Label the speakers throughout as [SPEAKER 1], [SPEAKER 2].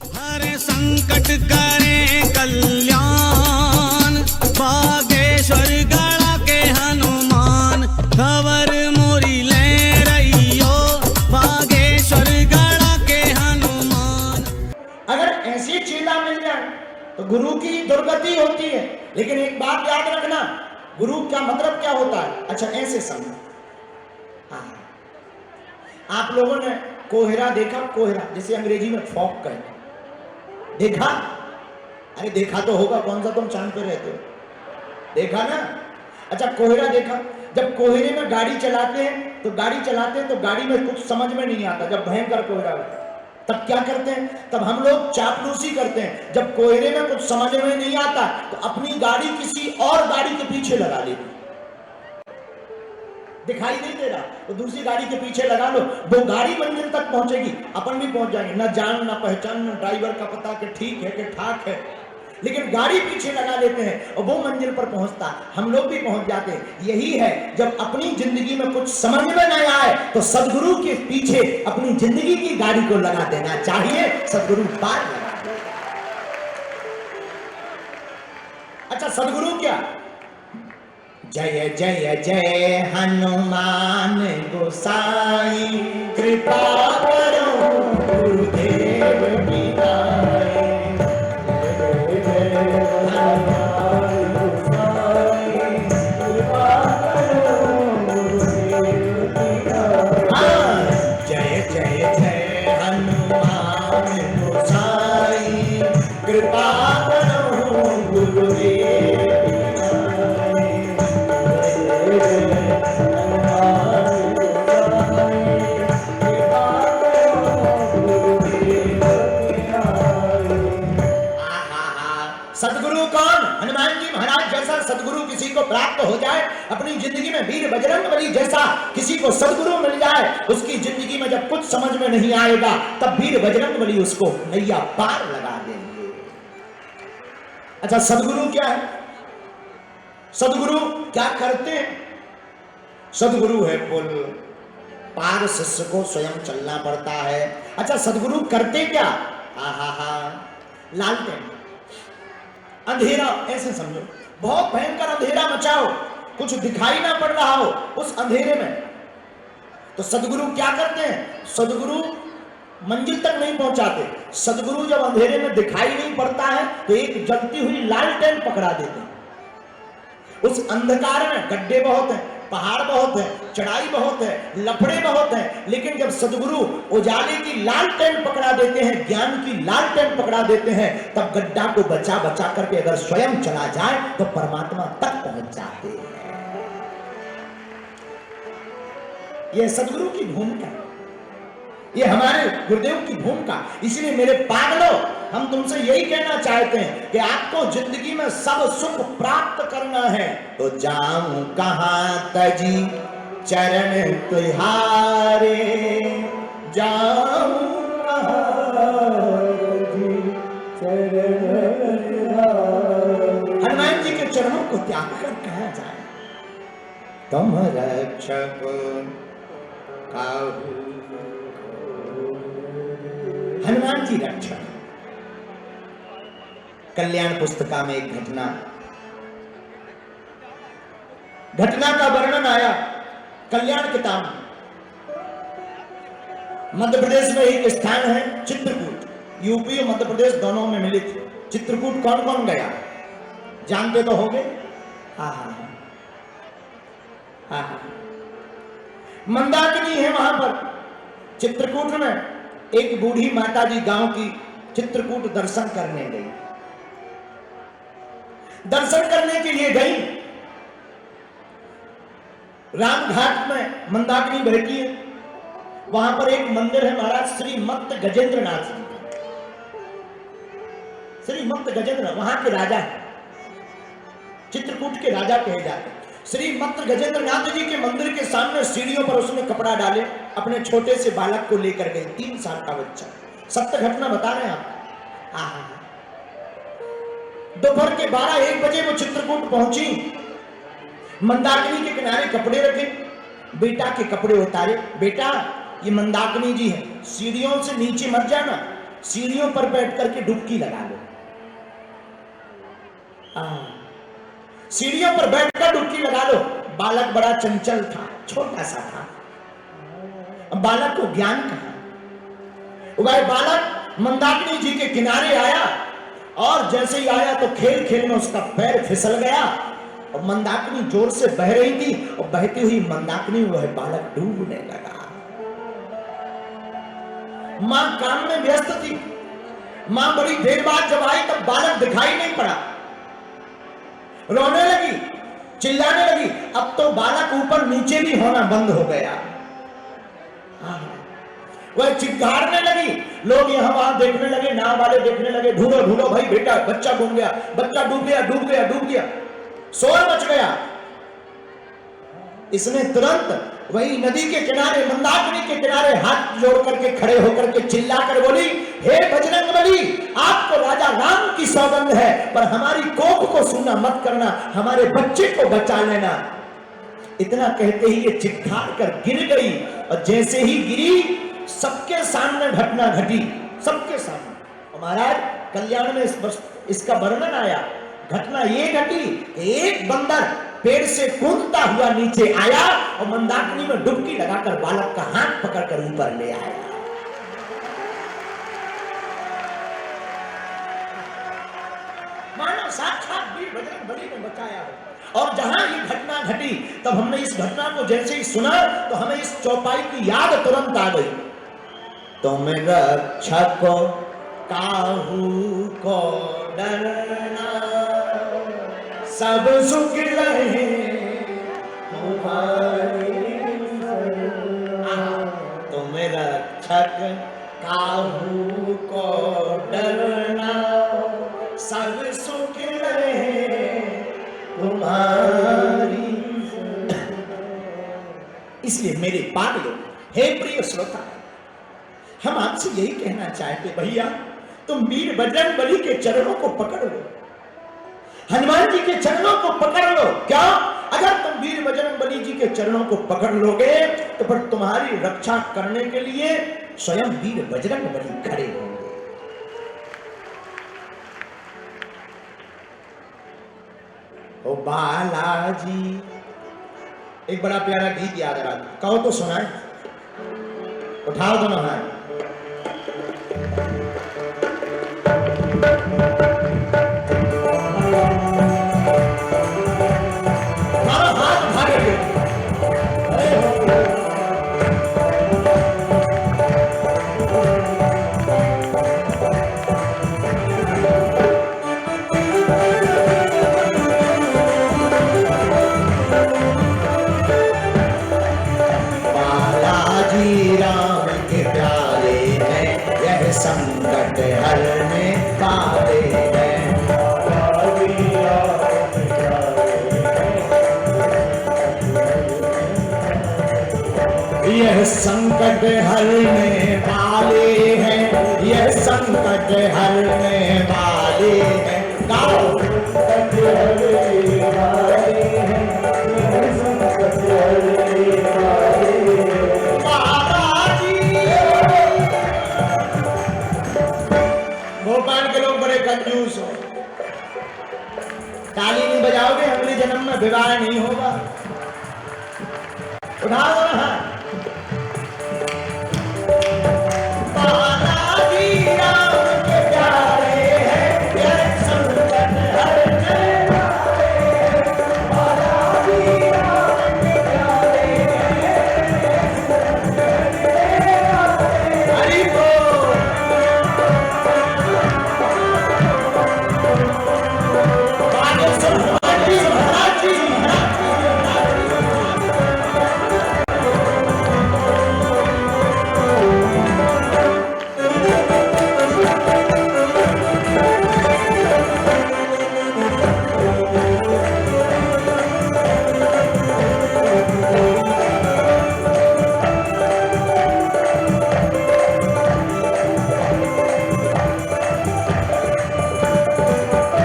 [SPEAKER 1] हरे संकट करे कल्याण, बागेश्वर गढ़ा के हनुमान, खबर मोरी ले रहियो बागेश्वर गढ़ा के हनुमान।
[SPEAKER 2] अगर ऐसी चीला मिल जाए तो गुरु की दुर्गति होती है। लेकिन एक बात याद रखना, गुरु का मतलब क्या होता है? अच्छा ऐसे समझो, हाँ, आप लोगों ने कोहरा देखा? कोहरा जिसे अंग्रेजी में फॉग कहते हैं, देखा? अरे देखा तो होगा, कौन सा तुम चांद पे रहते हो, देखा ना? अच्छा कोहरा देखा? जब कोहरे में गाड़ी चलाते हैं तो गाड़ी में कुछ समझ में नहीं आता। जब भयंकर कोहरा होता है तब क्या करते हैं? तब हम लोग चापलूसी करते हैं। जब कोहरे में कुछ समझ में नहीं आता तो अपनी गाड़ी किसी और गाड़ी के पीछे लगा लेते, दिखाई नहीं दे रहा तो दूसरी गाड़ी के पीछे लगा लो, वो गाड़ी मंजिल तक पहुंचेगी, अपन भी पहुंच जाएंगे। ना जान ना पहचान ना ड्राइवर का पता कि ठीक है कि ठाक है, लेकिन गाड़ी पीछे लगा लेते हैं और वो मंजिल पर पहुंचता, हम लोग भी पहुंच जाते हैं। यही है, जब अपनी जिंदगी में कुछ समझ में नहीं आए तो सदगुरु के पीछे अपनी जिंदगी की गाड़ी को लगा देना चाहिए, सदगुरु पार लगा दे। अच्छा सदगुरु क्या? जय जय जय हनुमान गोसाई, कृपा करो गुरुदेव की नाई। जय जय जय हनुमान गोसाई, कृपा करो गुरुदेव। सदगुरु कौन? हनुमान जी महाराज जैसा सदगुरु किसी को प्राप्त हो जाए, अपनी जिंदगी में वीर बजरंगबली जैसा किसी को सदगुरु मिल जाए, उसकी जिंदगी में जब कुछ समझ में नहीं आएगा तब वीर बजरंगबली उसको नैया पार लगा देंगे। अच्छा सदगुरु क्या है? सदगुरु क्या करते हैं? सदगुरु है पुल, पार शिष्य को स्वयं चलना पड़ता है। अच्छा सदगुरु करते क्या? लालटेन, अंधेरा, ऐसे समझो, बहुत भयंकर अंधेरा मचाओ, कुछ दिखाई ना पड़ रहा हो उस अंधेरे में, तो सदगुरु क्या करते हैं? सदगुरु मंजिल तक नहीं पहुंचाते। सदगुरु जब अंधेरे में दिखाई नहीं पड़ता है तो एक जलती हुई लालटेन पकड़ा देते हैं। उस अंधकार में गड्ढे बहुत हैं, पहाड़ बहुत है, चढ़ाई बहुत है, लफड़े बहुत हैं, लेकिन जब सदगुरु उजाले की लालटेन पकड़ा देते हैं, ज्ञान की लालटेन पकड़ा देते हैं, तब गड्ढा को बचा बचा करके अगर स्वयं चला जाए तो परमात्मा तक पहुंच जाते हैं। यह सदगुरु की भूमिका, ये हमारे गुरुदेव की भूमिका। इसलिए मेरे पागलों, हम तुमसे यही कहना चाहते हैं कि आपको जिंदगी में सब सुख प्राप्त करना है तो जाऊं कहां तजी चरण तुहारे, जाऊं हनुमान जी के चरणों को त्याग कर कहा जाए, तुम रक्षक काहू। हनुमान जी रक्षक। कल्याण पुस्तिका में एक घटना का वर्णन आया। कल्याण किताब, मध्य प्रदेश में एक स्थान है चित्रकूट, यूपी और मध्य प्रदेश दोनों में मिलित। चित्रकूट कौन कौन गया? जानते तो होंगे। मंदाकिनी है वहां पर चित्रकूट में। एक बूढ़ी माता जी गांव की चित्रकूट दर्शन करने गई। दर्शन करने के लिए गई, रामघाट में मंदाकिनी बैठी है। वहां पर एक मंदिर है महाराज श्री मत्त गजेंद्रनाथ जी का। श्री मत्त गजेंद्र वहां के राजा है, चित्रकूट के राजा कहे जाते हैं। श्री मत्त गजेंद्रनाथ जी के मंदिर के सामने सीढ़ियों पर उसने कपड़ा डाले, अपने छोटे से बालक को लेकर गई, 3 साल का बच्चा। सत्य घटना बता रहे हैं आप। दोपहर के 12-1 बजे वो चित्रकूट पहुंची। मंदाकिनी के किनारे कपड़े रखे, बेटा के कपड़े उतारे। बेटा ये मंदाकिनी जी है, सीढ़ियों से नीचे मत जाना, सीढ़ियों पर बैठ करके डुबकी लगा लो। सीढ़ियों पर बैठकर डुबकी लगा लो। बालक बड़ा चंचल था, छोटा सा था। अब बालक को ज्ञान कहा। वह बालक मंदाकिनी जी के किनारे आया और जैसे ही आया तो खेल खेल में उसका पैर फिसल गया और मंदाकिनी जोर से बह रही थी और बहती हुई मंदाकिनी वह बालक डूबने लगा। मां काम में व्यस्त थी। मां बड़ी देर बाद जब आई तब बालक दिखाई नहीं पड़ा। रोने लगी, चिल्लाने लगी। अब तो बालक ऊपर नीचे भी होना बंद हो गया। वह चिल्लाने लगी। लोग यहां वहां देखने लगे, नाव वाले देखने लगे, ढूंढो ढूंढो भाई बेटा, बच्चा डूब गया, बच्चा डूब गया, डूब गया, डूब गया। शोर मच गया। इसने तुरंत वही नदी के किनारे, मंदाकिनी के किनारे हाथ जोड़ करके खड़े होकर के चिल्लाकर बोली, हे बजरंगबली, आपको राजा राम की सौगंध है, पर हमारी कोख को सूना मत करना, हमारे बच्चे को बचा लेना। इतना कहते ही ये चिल्ला कर गिर गई और जैसे ही गिरी सबके सामने घटना घटी, सबके सामने। महाराज कल्याण में इसका वर्णन आया। घटना ये घटी कि एक बंदर पेड़ से कूदता हुआ नीचे आया और मंदाकिनी में डुबकी लगाकर बालक का हाथ पकड़कर ऊपर ले आया। मानो साक्षात वीर बजरंगबली ने बचाया हो। और जहां ये घटना घटी तब हमने इस घटना को जैसे ही सुना तो हमें इस चौपाई की याद तुरंत आ गई। तुम रक्षक काहू को डरना, सब सुख रहे तुम्हारी। तुम रक्षक काहू को डरना, सब सुख रहे तुम्हारी। इसलिए मेरे पागलों, हे प्रिय श्रोता, हम आपसे यही कहना चाहते, भैया तुम वीर बजरंगबली के चरणों को पकड़ लो, हनुमान जी के चरणों को पकड़ लो। क्या? अगर तुम वीर बजरंगबली जी के चरणों को पकड़ लोगे तो फिर तुम्हारी रक्षा करने के लिए स्वयं वीर बजरंगबली खड़े होंगे। ओ बालाजी, एक बड़ा प्यारा गीत याद आ रहा, कहो तो सुनाए, उठाओ दोनों हाथ। संकट हरने वाले हैं, यह संकट हरने वाले हैं, यह संकट हरने वाले हैं। संकट हरने वाले हैं, यह संकट हरने वाले हैं। भोपाल के लोग बड़े कंजूस हो, ताली नहीं बजाओगे अगले जन्म में विवाह नहीं होगा। उठा दो ना हाथ। बालाजी राम के प्यारे हैं, यह संकट हरने वाले हैं। बालाजी राम के प्यारे हैं, हरि बोल।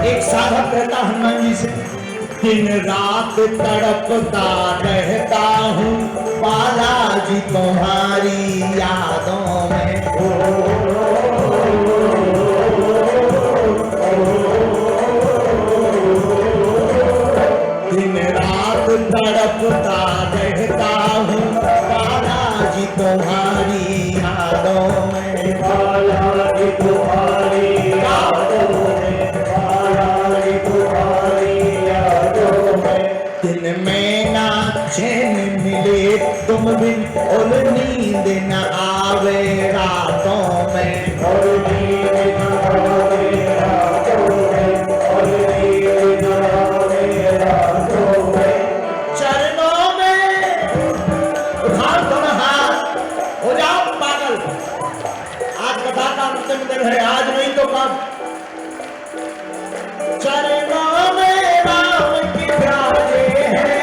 [SPEAKER 2] एक साधक कहता हनुमान जी से, दिन रात तड़पता रहता हूँ बालाजी तुम्हारी यादों में। और नींद न आवे रातों में, और नींद न आवे रातों में, और नींद न आवे रातों में। चरणों में उठाओ दोनों हाथ, हो जाओ पागल। आज कथा का अंतिम दिन है, आज नहीं तो कब। चरणों में राम की विराजे हैं।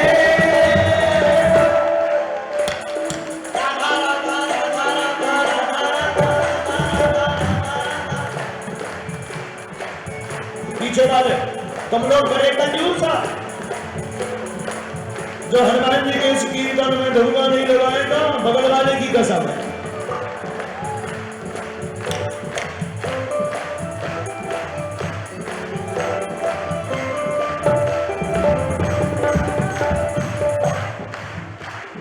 [SPEAKER 2] पीछे वाले तुम लोग बड़े कंजूस हो, जो हनुमान जी के इस कीर्तन में धुआं नहीं लगाएगा, बगल वाले की कसम है।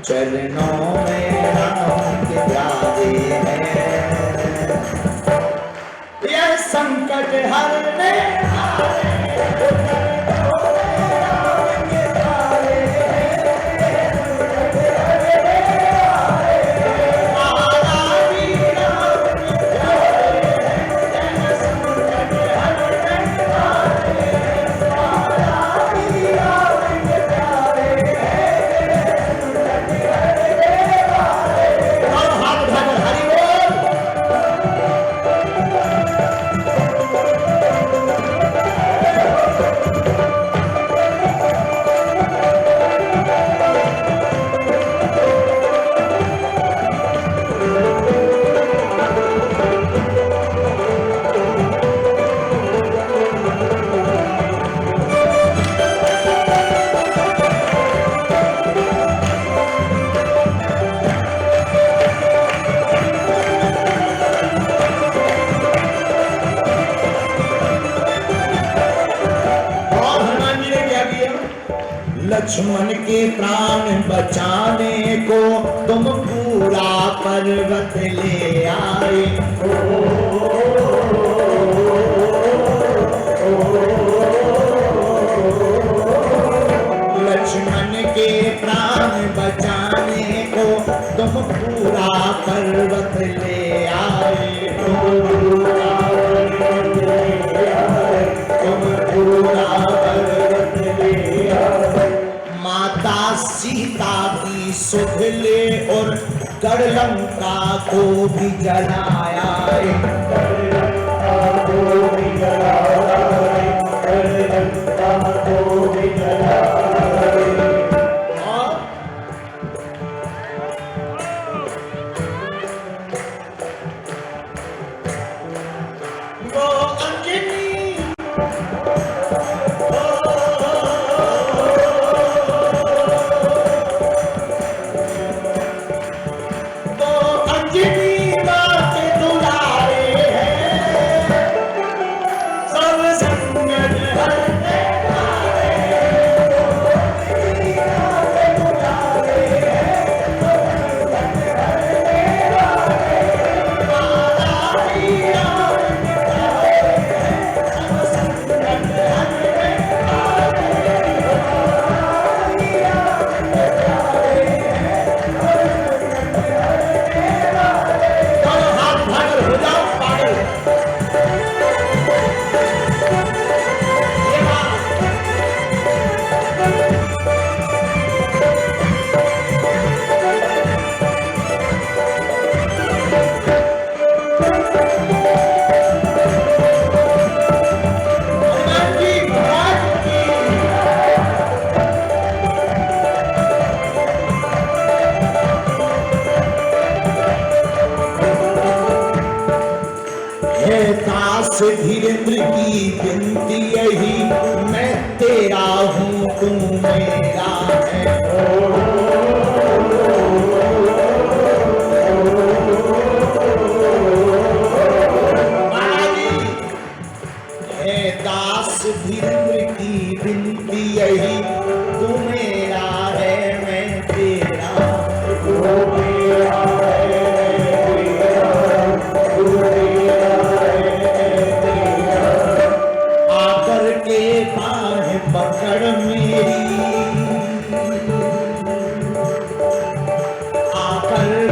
[SPEAKER 2] चरणों में राम के विराजे हैं, यह संकट हरने लक्ष्मण के प्राण बचाने को तुम पूरा पर्वत ले आए। लक्ष्मण के प्राण बचाने को तुम पूरा पर्वत ले आए। तुम पूरा पर्वत ले आए। माता सीता की सुध ले और गढ़लंका को भी जलाया। गढ़लंका को भी जलाया, गढ़लंका को भी जलाया। वो अंजनी धीरेन्द्र की विनती यही, मैं तेरा हूँ तू मेरा है। हे दास धीरेन्द्र की विनती यही, तू मेरा है मैं तेरा। पकड़ मेरी आकर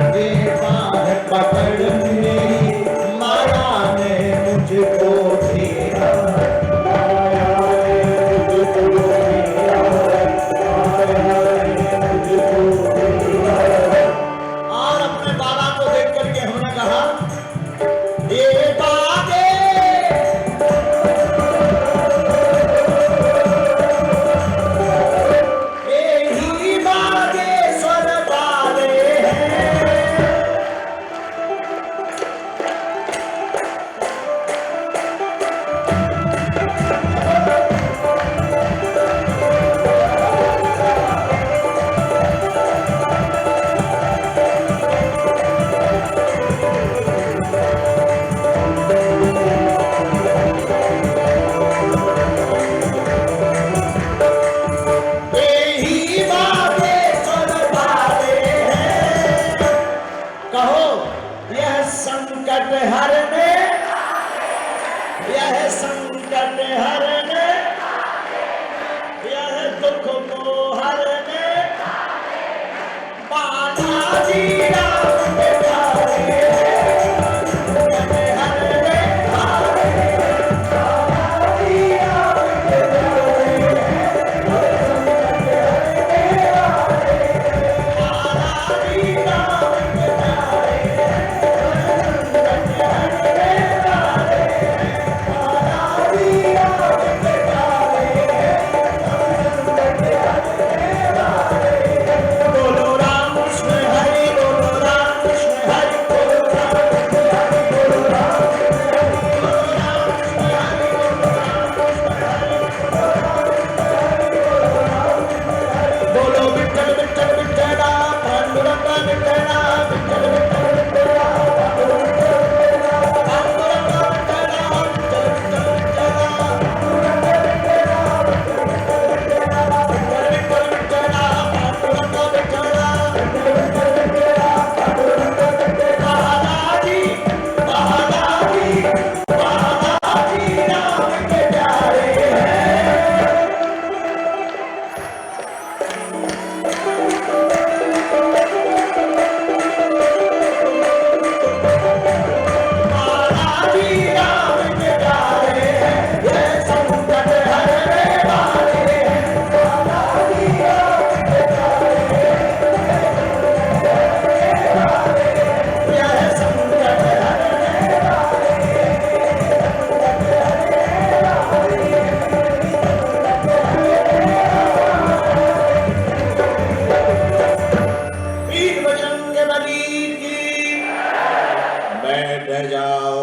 [SPEAKER 2] यह संकट हरने, यह दुख को हरने, बालाजी राम के प्यारे संकट हरने वाले, बालाजी राम के प्यारे संकट हरने वाले, बालाजी राम के प्यारे संकट हरने वाले, बालाजी राम के प्यारे संकट हरने वाले। बोलो राम कृष्ण हरि, बोलो राम कृष्ण हरि, बोलो राम कृष्ण हरि, बोलो राम कृष्ण हरि, बोलो राम कृष्ण हरि, बोलो राम कृष्ण हरि, बोलो विठ्ठल विठ्ठल विठ्ठला पांडुरंग विठ्ठला, विठ्ठल विठ्ठल विठ्ठला पांडुरंग विठ्ठला, पांडुरंग विठ्ठला, विठ्ठल विठ्ठल विठ्ठला, पांडुरंग विठ्ठला, विठ्ठल विठ्ठल विठ्ठला, विठ्ठल विठ्ठल विठ्ठला, पांडुरंग विठ्ठला, विठ्ठल विठ्ठल विठ्ठला, पांडुरंग विठ्ठला। बालाजी बालाजी बालाजी राम के प्यारे हैं। बालाजी राम के प्यारे हैं, ये संकट हरने वाले हैं। बालाजी राम के प्यारे हैं, यह संकट हरने वाले हैं। वीर बजरंग बली की बैठ जाओ।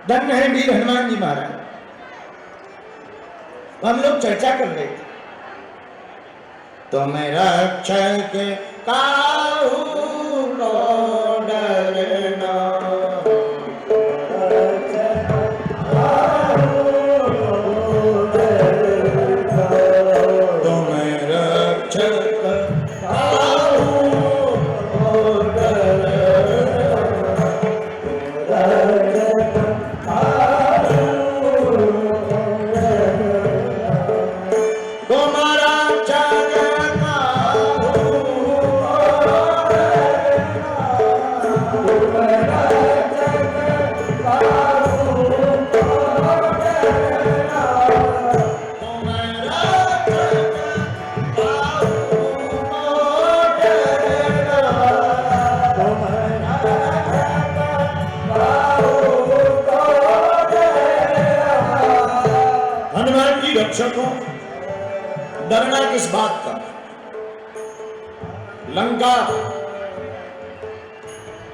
[SPEAKER 2] धन्य है वीर हनुमान जी महाराज। हम लोग चर्चा कर रहे थे, तुम रक्षक काहू को डरना, तुम रक्षक काहू को तुम्हारा जग हनुमान जी रक्षक हो, डरना किस बात का। लंका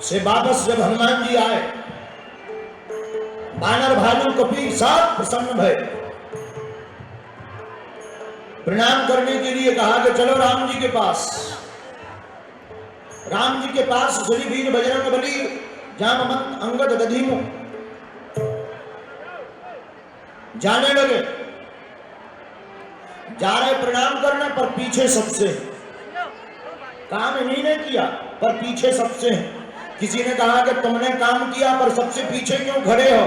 [SPEAKER 2] से वापस जब हनुमान जी आए, बानर भालू कपी सब प्रसन्न भय, प्रणाम करने के लिए कहा कि चलो राम जी के पास। राम जी के पास श्री वीर बजरंग बली जामवंत अंगद दधीमु जाने लगे। जा रहे प्रणाम करने, पर पीछे सबसे काम इन्हीं ने किया, पर पीछे सबसे। किसी ने कहा कि तुमने काम किया पर सबसे पीछे क्यों खड़े हो।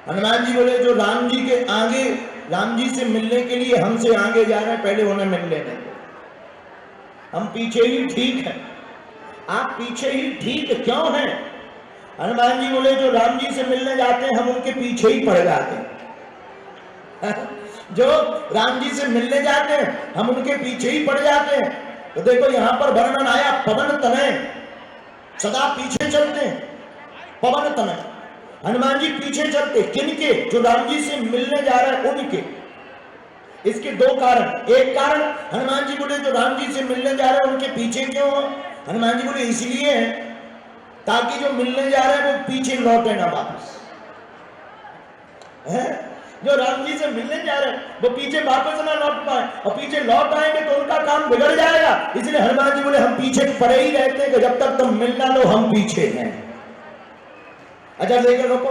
[SPEAKER 2] हनुमान जी बोले जो राम जी के आगे, राम जी से मिलने के लिए हमसे आगे जा रहे हैं, पहले उन्हें मिल लेने दो। हम पीछे ही ठीक हैं। आप पीछे ही ठीक क्यों हैं? हनुमान जी बोले जो राम जी से मिलने जाते हैं हम उनके पीछे ही पड़ जाते हैं। जो राम जी से मिलने जाते हैं हम उनके पीछे ही पड़ जाते हैं। तो देखो यहां पर वर्णन आया पवन तनय, सदा पीछे चलते हैं। पवन तनय हनुमान जी पीछे चलते, किनके? जो राम जी से मिलने जा रहे हैं उनके। इसके दो कारण। एक कारण हनुमान जी बोले जो राम जी से मिलने जा रहे हैं उनके पीछे क्यों हो? हनुमान जी बोले इसलिए है ताकि जो मिलने जा रहे हैं वो पीछे लौटे ना वापस। है जो राम जी से मिलने जा रहे हैं वो पीछे वापस ना लौट पाए, और पीछे लौट आएंगे तो उनका काम बिगड़ जाएगा। इसलिए हनुमान जी बोले हम पीछे पड़े ही रहते हैं कि जब तक तुम मिल ना लो हम पीछे हैं। अच्छा देखो लोगों,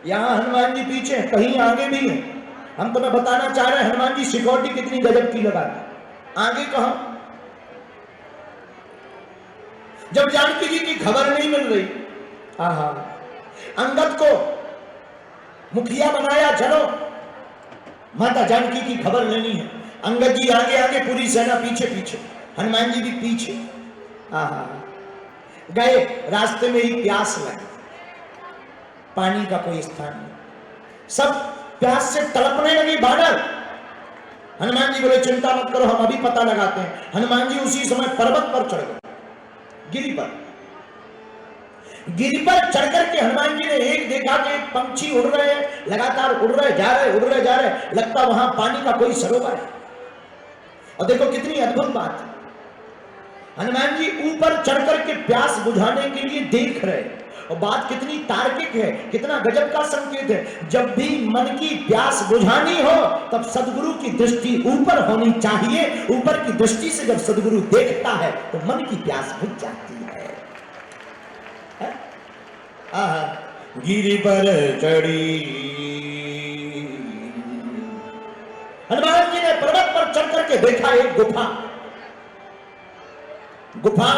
[SPEAKER 2] यहाँ हनुमान जी पीछे हैं, कहीं आगे भी हैं। हम तुम्हें बताना चाह रहे हैं हनुमान जी सिक्योरिटी कितनी गजब की लगा दी। आगे कहा जब जानकी जी की खबर नहीं मिल रही, आहा, अंगद को मुखिया बनाया, चलो माता जानकी की खबर लेनी है। अंगद जी आगे आगे, पूरी सेना पीछे पीछे, हनुमान जी भी पीछे। आहा, गए, रास्ते में ही प्यास लगी, पानी का कोई स्थान नहीं, सब प्यास से तड़पने लगी बानर। हनुमान जी बोले चिंता मत करो, हम अभी पता लगाते हैं। हनुमान जी उसी समय पर्वत पर चढ़ गए, गिरी पर। गिरी पर चढ़ करके हनुमान जी ने एक देखा कि एक पंछी उड़ रहे हैं, लगातार उड़ रहे जा रहे, उड़ रहे जा रहे, लगता वहां पानी का कोई सरोवर है। और देखो कितनी अद्भुत बात है, हनुमान जी ऊपर चढ़ करके प्यास बुझाने के लिए देख रहे, और बात कितनी तार्किक है, कितना गजब का संकेत है। जब भी मन की प्यास बुझानी हो तब सदगुरु की दृष्टि ऊपर होनी चाहिए। ऊपर की दृष्टि से जब सदगुरु देखता है तो मन की प्यास बुझ जाती है। गिरि पर चढ़ी, हनुमान जी ने पर्वत पर चढ़ करके देखा एक गुफा। गुफा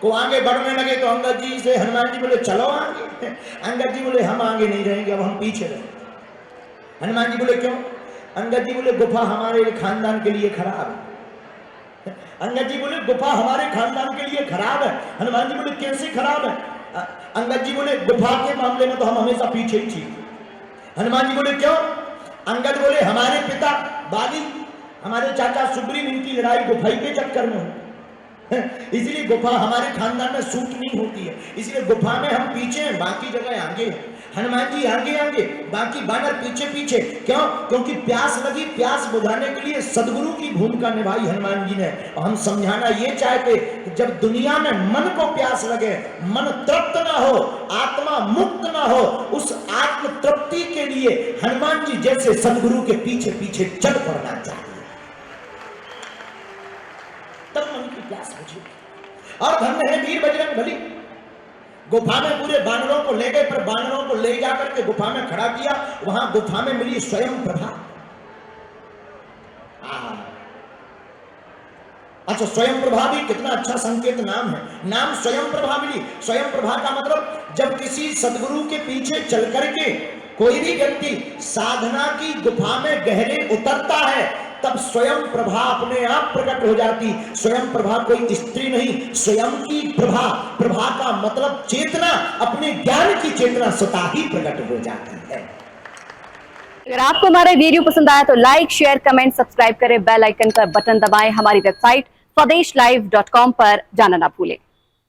[SPEAKER 2] को आगे बढ़ने लगे तो अंगद जी से हनुमान जी बोले चलो आगे। अंगद जी बोले हम आगे नहीं रहेंगे, अब हम पीछे रहेंगे। हनुमान जी बोले क्यों? अंगद जी बोले गुफा हमारे खानदान के लिए खराब है। अंगद जी बोले गुफा हमारे खानदान के लिए खराब है। हनुमान जी बोले कैसे खराब है? अंगद जी बोले गुफा के मामले में तो हम हमेशा पीछे ही ठीक। हनुमान जी बोले क्यों? अंगद बोले हमारे पिता बाली, हमारे चाचा सुग्रीव, इनकी लड़ाई गुफाई के चक्कर में हो, इसलिए गुफा हमारे खानदान में सूट नहीं होती है, इसलिए गुफा में हम पीछे हैं, बाकी जगह आगे हैं। हनुमान जी आगे आगे, बाकी बानर पीछे पीछे। क्यों? क्योंकि प्यास लगी, प्यास बुझाने के लिए सदगुरु की भूमिका निभाई हनुमान जी ने। और हम समझाना ये चाहते कि जब दुनिया में मन को प्यास लगे, मन तृप्त ना हो, आत्मा मुक्त ना हो, उस आत्म तृप्ति के लिए हनुमान जी जैसे सदगुरु के पीछे पीछे चल पड़ना चाहिए, तब मन की प्यास बुझी। और धन्य है वीर बजरंग बली, गुफा में पूरे बानरों को ले गए, पर बानरों को ले जाकर के गुफा में खड़ा किया। वहां गुफा में मिली स्वयं प्रभा। अच्छा, स्वयं प्रभा भी कितना अच्छा संकेत नाम है, नाम स्वयं प्रभा मिली। स्वयं प्रभा का मतलब जब किसी सदगुरु के पीछे चल करके कोई भी व्यक्ति साधना की गुफा में गहरे उतरता है, तब स्वयं प्रभा अपने आप प्रकट हो जाती। स्वयं प्रभा कोई स्त्री नहीं, स्वयं की प्रभा। प्रभा का मतलब चेतना, अपने ज्ञान की चेतना स्वतः ही प्रकट हो जाती है।
[SPEAKER 3] अगर आपको हमारा वीडियो पसंद आया तो लाइक, शेयर, कमेंट, सब्सक्राइब करें, बेल आइकन का बटन दबाएं। हमारी वेबसाइट swdeshlive.com पर जाना ना भूलें।